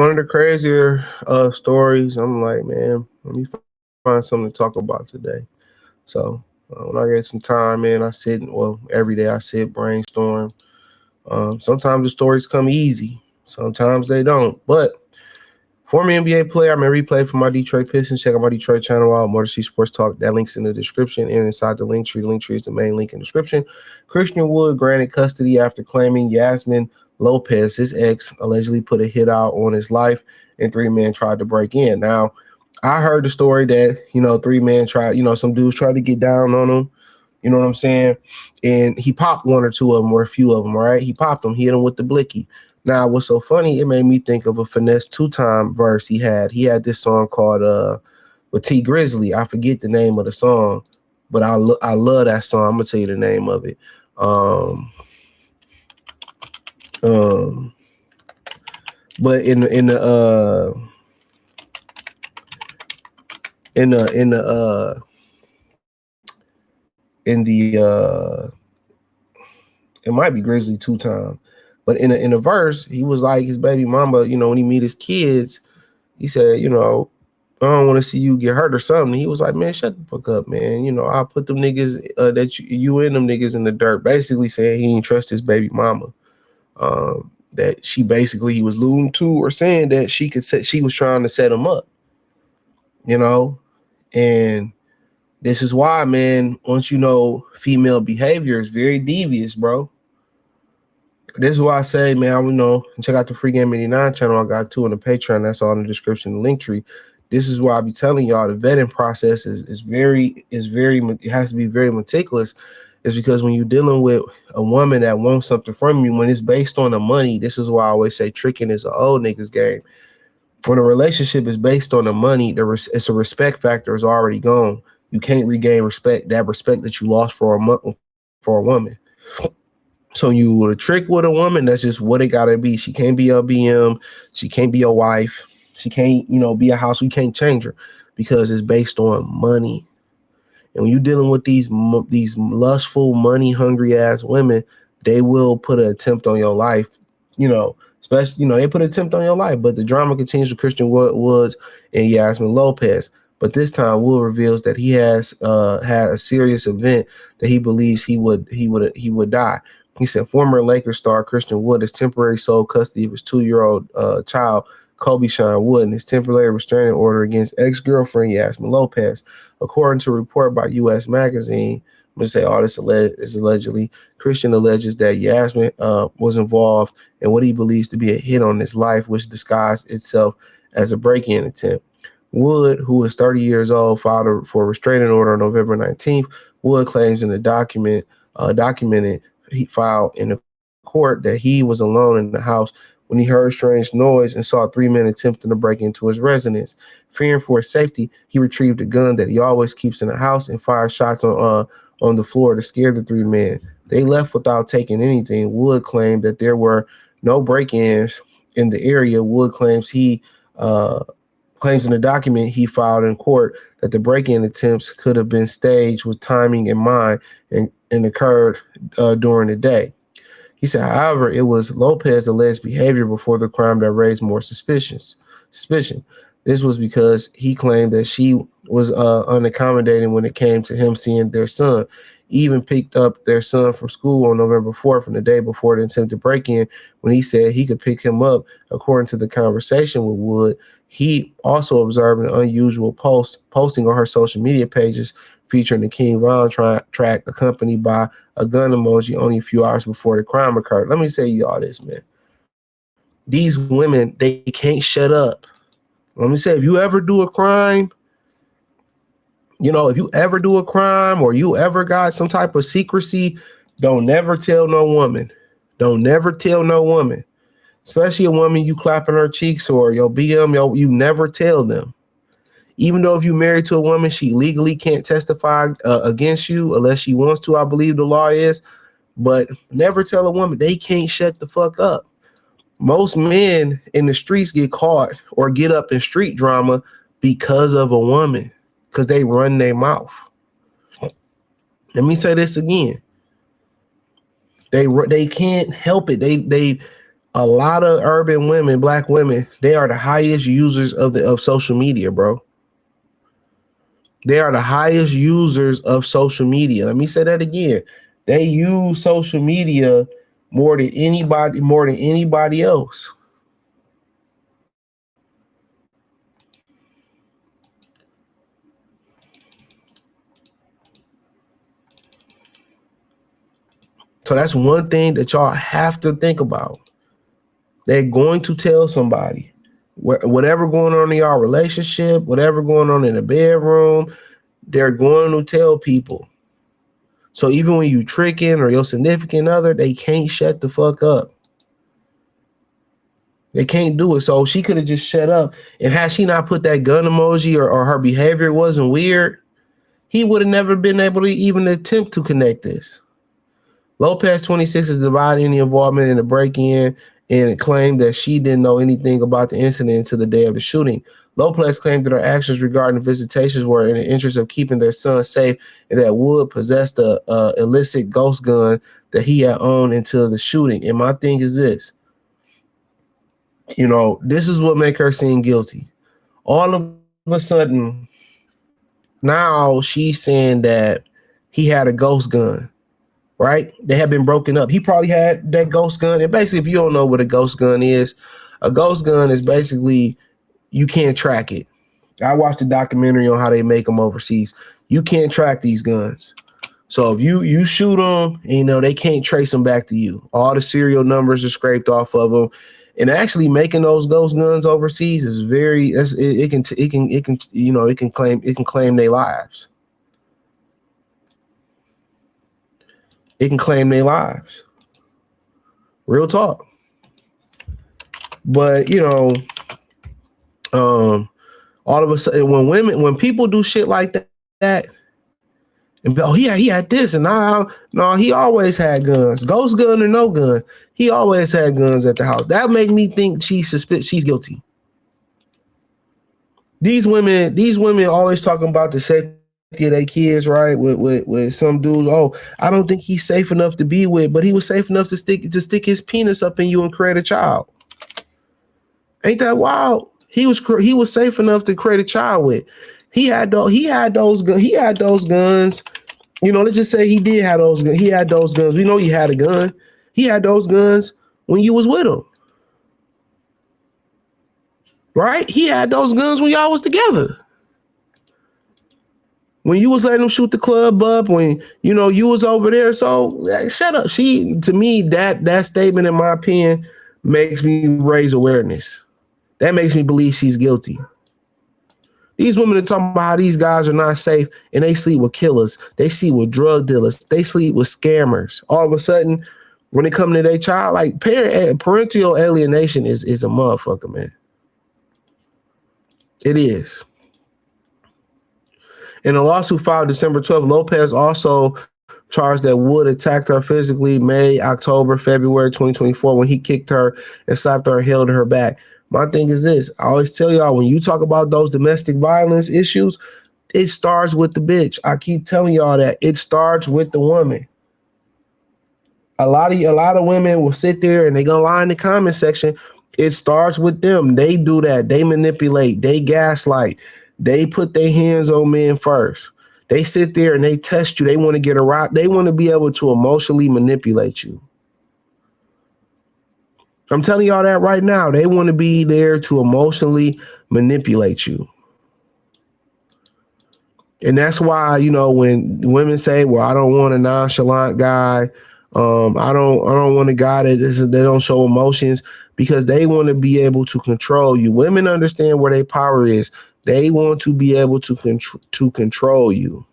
one of the crazier stories. I'm like, man, let me find something to talk about today. So when I get some time, man, I sit. Well, every day I sit, brainstorm. Sometimes the stories come easy. Sometimes they don't. But former NBA player, I'm a replay for my Detroit Pistons. Check out my Detroit channel out, Motor C Sports Talk. That link's in the description and inside the link tree. The link tree is the main link in the description. Christian Wood granted custody after claiming Yasmine Lopez, his ex, allegedly put a hit out on his life and three men tried to break in. Now, I heard the story that, three men tried, some dudes tried to get down on him. You know what I'm saying? And he popped one or two of them or a few of them, all right? He popped them, hit him with the blicky. Now, what's so funny, it made me think of a Finesse two-time verse he had. He had this song called with T Grizzly. I forget the name of the song, but I love that song. I'm going to tell you the name of it. But in the it might be Grizzly two-time. But in a verse, he was like his baby mama, when he meet his kids, he said, I don't want to see you get hurt or something. He was like, man, shut the fuck up, man. I'll put them niggas that you and them niggas in the dirt. Basically saying he didn't trust his baby mama. That he was alluding to or saying that she was trying to set him up, and this is why, man, once female behavior is very devious, bro. This is why I say, man, check out the Free Game 89 channel. I got two on the Patreon. That's all in the description, the link tree. This is why I be telling y'all the vetting process it has to be very meticulous. It's because when you're dealing with a woman that wants something from you, when it's based on the money, this is why I always say tricking is an old niggas game. When a relationship is based on the money, it's a respect factor is already gone. You can't regain respect that you lost for a woman. So you would trick with a woman, that's just what it gotta be. She can't be a BM, she can't be a wife, she can't, be a house. You can't change her because it's based on money. And when you're dealing with these lustful, money hungry ass women, they will put an attempt on your life. Especially, they put an attempt on your life. But the drama continues with Christian Woods and Yasmine Lopez. But this time, Wood reveals that he has had a serious event that he believes he would die. He said former Lakers star Christian Wood has temporary sole custody of his 2-year-old child, Kobe Sean Wood, and his temporary restraining order against ex-girlfriend Yasmine Lopez. According to a report by U.S. Magazine, I'm going to say all this is allegedly, Christian alleges that Yasmine was involved in what he believes to be a hit on his life, which disguised itself as a break-in attempt. Wood, who is 30 years old, filed for a restraining order on November 19th. Wood claims in the documented he filed in the court that he was alone in the house when he heard strange noise and saw three men attempting to break into his residence. Fearing for his safety, he retrieved a gun that he always keeps in the house and fired shots on the floor to scare the three men. They left without taking anything. Wood claimed that there were no break-ins in the area. Wood claims claims in the document he filed in court that the break-in attempts could have been staged with timing in mind and occurred during the day. He said, however, it was Lopez's alleged behavior before the crime that raised more suspicion. This was because he claimed that she was unaccommodating when it came to him seeing their son. Even picked up their son from school on November 4th and the day before the attempted break-in when he said he could pick him up. According to the conversation with Wood, he also observed an unusual posting on her social media pages featuring the King Von track accompanied by a gun emoji only a few hours before the crime occurred. Let me say you all this, man. These women, they can't shut up. Let me say, if you ever do a crime, if you ever do a crime or you ever got some type of secrecy, don't never tell no woman. Don't never tell no woman. Especially a woman you clapping her cheeks or your BM, you never tell them. Even though if you're married to a woman, she legally can't testify against you unless she wants to, I believe the law is. But never tell a woman they can't shut the fuck up. Most men in the streets get caught or get up in street drama because of a woman, because they run their mouth. Let me say this again. They can't help it. A lot of urban women, black women, they are the highest users of social media, bro. They are the highest users of social media. Let me say that again. They use social media more than anybody else. So that's one thing that y'all have to think about. They're going to tell somebody whatever going on in y'all relationship, whatever going on in the bedroom, they're going to tell people. So even when you tricking or your significant other, they can't shut the fuck up. They can't do it. So she could have just shut up. And had she not put that gun emoji or her behavior wasn't weird, he would have never been able to even attempt to connect this. Lopez 26 is dividing any involvement in the break-in and claimed that she didn't know anything about the incident until the day of the shooting. Lopez claimed that her actions regarding visitations were in the interest of keeping their son safe and that Wood possessed a illicit ghost gun that he had owned until the shooting. And my thing is this, this is what make her seem guilty. All of a sudden, now she's saying that he had a ghost gun. Right? They have been broken up. He probably had that ghost gun. And basically, if you don't know what a ghost gun is basically you can't track it. I watched a documentary on how they make them overseas. You can't track these guns. So if you shoot them, they can't trace them back to you. All the serial numbers are scraped off of them. And actually making those ghost guns overseas is it can claim their lives. It can claim their lives. Real talk. But all of a sudden when people do shit like that, and he had this, and no, he always had guns. Ghost gun or no gun, he always had guns at the house. That made me think she's guilty. These women always talking about the safety of their kids, right? With some dudes. Oh, I don't think he's safe enough to be with, but he was safe enough to stick his penis up in you and create a child. Ain't that wild? He was safe enough to create a child with. He had those guns. Let's just say he did have those guns. He had those guns. We know he had a gun. He had those guns when you was with him. Right? He had those guns when y'all was together. When you was letting him shoot the club up, when you was over there. So shut up. To me, that statement, in my opinion, makes me raise awareness. That makes me believe she's guilty. These women are talking about how these guys are not safe and they sleep with killers. They sleep with drug dealers. They sleep with scammers. All of a sudden, when it comes to their child, like parental alienation is a motherfucker, man. It is. In a lawsuit filed December 12th, Lopez also charged that Wood attacked her physically May, October, February 2024 when he kicked her and slapped her and held her back. My thing is this. I always tell y'all, when you talk about those domestic violence issues, it starts with the bitch. I keep telling y'all that. It starts with the woman. A lot of women will sit there and they gonna lie in the comment section. It starts with them. They do that. They manipulate. They gaslight. They put their hands on men first. They sit there and they test you. They want to get around. They want to be able to emotionally manipulate you. I'm telling y'all that right now. They want to be there to emotionally manipulate you. And that's why, when women say, well, I don't want a nonchalant guy. I don't want a guy that don't show emotions, because they want to be able to control you. Women understand where their power is. They want to be able to control you.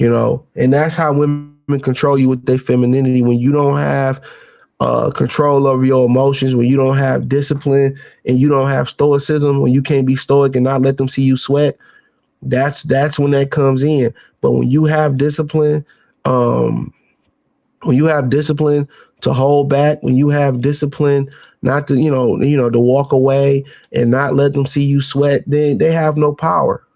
And that's how women control you with their femininity. When you don't have control over your emotions, when you don't have discipline and you don't have stoicism, when you can't be stoic and not let them see you sweat, that's when that comes in. But when you have discipline, to hold back, when you have discipline not to, to walk away and not let them see you sweat, then they have no power.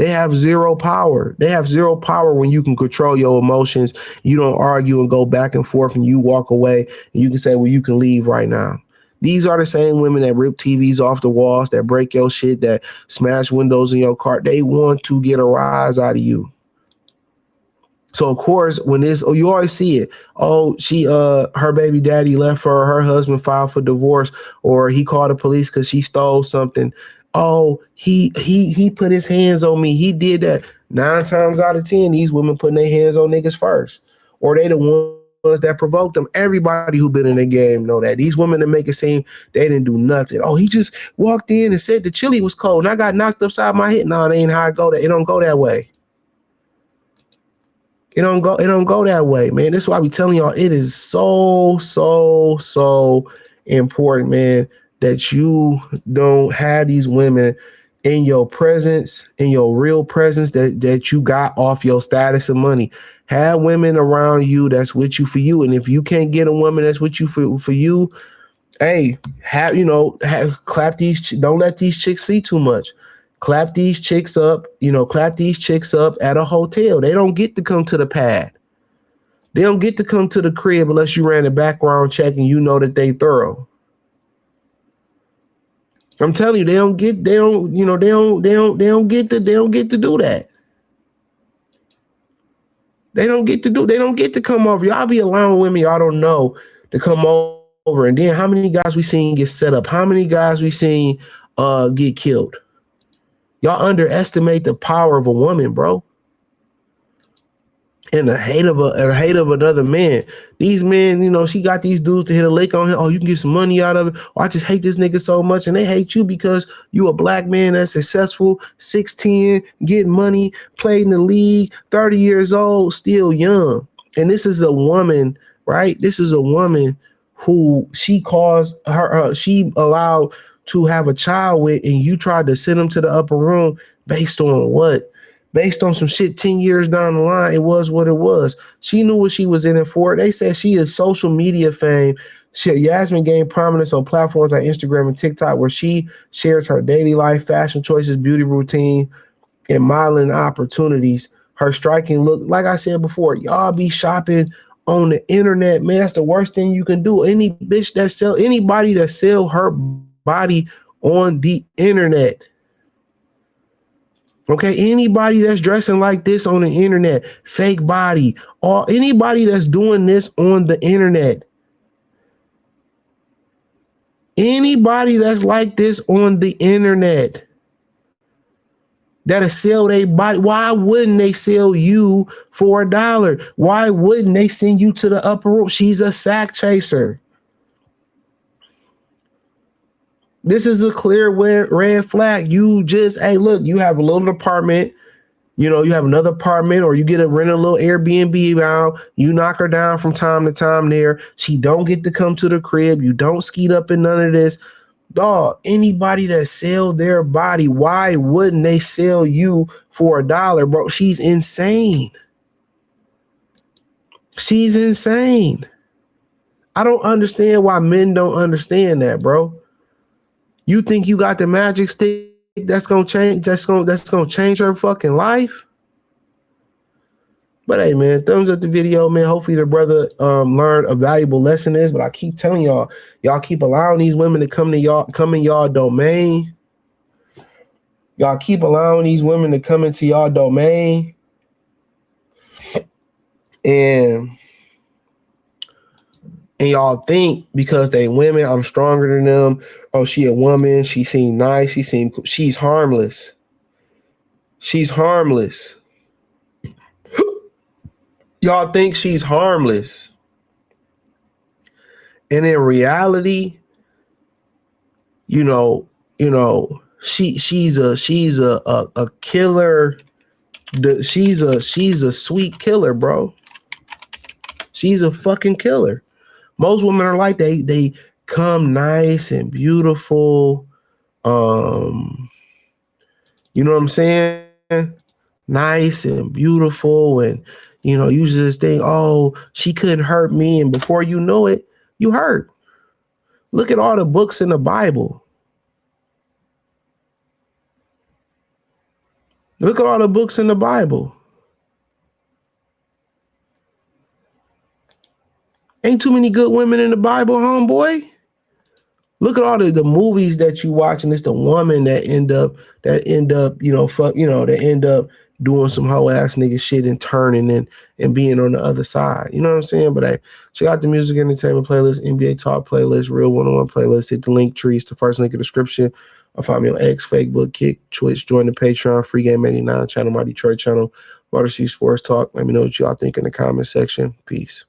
They have zero power. They have zero power when you can control your emotions. You don't argue and go back and forth and you walk away and you can say, well, you can leave right now. These are the same women that rip TVs off the walls, that break your shit, that smash windows in your car. They want to get a rise out of you. So of course, when this, you always see it. Oh, her baby daddy left her husband filed for divorce, or he called the police because she stole something. Oh, he put his hands on me. He did that. 9 times out of 10, these women putting their hands on niggas first, or they the ones that provoked them. Everybody who been in the game know that. These women that make it seem they didn't do nothing. Oh, he just walked in and said the chili was cold and I got knocked upside my head. No, it ain't how I go. It don't go that way. It don't go that way, man. That's why we telling y'all it is so important, man, that you don't have these women in your presence, in your real presence that you got off your status of money. Have women around you that's with you for you. And if you can't get a woman that's with you for you, hey, clap these, don't let these chicks see too much. Clap these chicks up at a hotel. They don't get to come to the pad. They don't get to come to the crib unless you ran a background check and you know that they thorough. I'm telling you, they don't get to do that. They don't get to come over. Y'all be allowing women y'all don't know to come over. And then how many guys we seen get set up? How many guys we seen get killed? Y'all underestimate the power of a woman, bro. And the hate of another man. These men, she got these dudes to hit a lick on him. Oh, you can get some money out of it. Oh, I just hate this nigga so much. And they hate you because you a black man that's successful, 6'10", getting money, played in the league, 30 years old, still young. And this is a woman, right? This is a woman who she allowed to have a child with, and you tried to send them to the upper room based on what? Based on some shit 10 years down the line. It was what it was. She knew what she was in it for. They said she is social media fame. Yasmine gained prominence on platforms like Instagram and TikTok, where she shares her daily life, fashion choices, beauty routine, and modeling opportunities. Her striking look, like I said before, y'all be shopping on the internet, man. That's the worst thing you can do. Anybody that sell her body on the internet. Okay, anybody that's dressing like this on the internet, fake body, or anybody that's doing this on the internet. Anybody that's like this on the internet that'll sell their body. Why wouldn't they sell you for $1? Why wouldn't they send you to the upper room? She's a sack chaser. This is a clear red flag. You just, hey, look, you have a little apartment, you have another apartment, or you rent a little Airbnb out. You knock her down from time to time there. She don't get to come to the crib. You don't skeet up in none of this. Dog, anybody that sell their body, why wouldn't they sell you for $1, bro? She's insane. She's insane. I don't understand why men don't understand that, bro. You think you got the magic stick that's gonna change? That's gonna change her fucking life. But hey, man, thumbs up the video, man. Hopefully the brother learned a valuable lesson in this. But I keep telling y'all keep allowing these women to come in y'all domain. Y'all keep allowing these women to come into y'all domain, and y'all think because they women, I'm stronger than them. Oh, she a woman. She seemed nice. She seemed cool. She's harmless. She's harmless. Y'all think she's harmless. And in reality, she's a killer. She's a sweet killer, bro. She's a fucking killer. Most women are like they come nice and beautiful. You know what I'm saying? Nice and beautiful, and you just think, oh, she couldn't hurt me, and before you know it, you hurt. Look at all the books in the Bible. Look at all the books in the Bible. Ain't too many good women in the Bible, homeboy. Look at all the movies that you watch, and it's the woman that end up, that end up doing some hoe ass nigga shit and turning and being on the other side. You know what I'm saying? But hey, check out the music entertainment playlist, NBA Talk playlist, Real 101 playlist. Hit the link trees, the first link in the description. I'll find me on X, Facebook, Kick, Twitch. Join the Patreon, Free Game 89 channel, my Detroit channel, Motor C Sports Talk. Let me know what y'all think in the comment section. Peace.